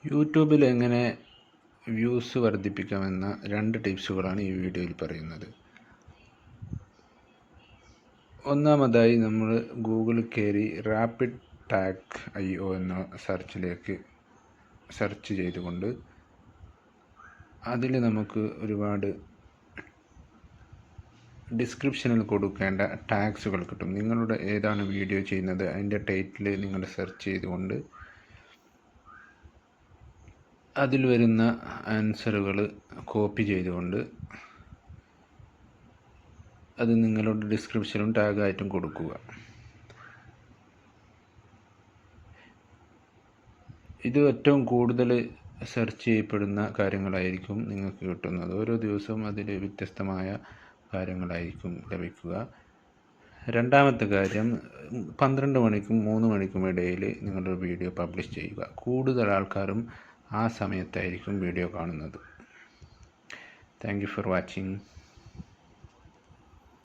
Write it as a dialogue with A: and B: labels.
A: യൂട്യൂബിൽ എങ്ങനെ വ്യൂസ് വർദ്ധിപ്പിക്കാമെന്ന 2 ടിപ്സുകളാണ് ഈ വീഡിയോയിൽ പറയുന്നത്. ഒന്നാമതായി നമ്മൾ ഗൂഗിളിൽ കയറി റാപ്പിഡ് ടാഗ് IO എന്ന സെർച്ച് ചെയ്തുകൊണ്ട് അതിൽ നമുക്ക് ഒരുപാട് ഡിസ്ക്രിപ്ഷനിൽ കൊടുക്കേണ്ട ടാഗ്സുകൾ കിട്ടും. നിങ്ങളുടെ ഏതാണ് വീഡിയോ ചെയ്യുന്നത് അതിൻ്റെ ടൈറ്റിൽ നിങ്ങൾ സെർച്ച് ചെയ്തുകൊണ്ട് അതിൽ വരുന്ന ആൻസറുകൾ കോപ്പി ചെയ്തുകൊണ്ട് അത് നിങ്ങളുടെ ഡിസ്ക്രിപ്ഷനും ടാഗായിട്ടും കൊടുക്കുക. ഇത് ഏറ്റവും കൂടുതൽ സെർച്ച് ചെയ്യപ്പെടുന്ന കാര്യങ്ങളായിരിക്കും നിങ്ങൾക്ക് കിട്ടുന്നത്. ഓരോ ദിവസവും അതിൽ വ്യത്യസ്തമായ കാര്യങ്ങളായിരിക്കും ലഭിക്കുക. രണ്ടാമത്തെ കാര്യം, 12 മണിക്കും 3 മണിക്കും ഇടയിൽ നിങ്ങളുടെ വീഡിയോ പബ്ലിഷ് ചെയ്യുക. കൂടുതൽ ആൾക്കാരും ആ സമയത്തായിരിക്കും വീഡിയോ കാണുന്നത്. Thank you for watching.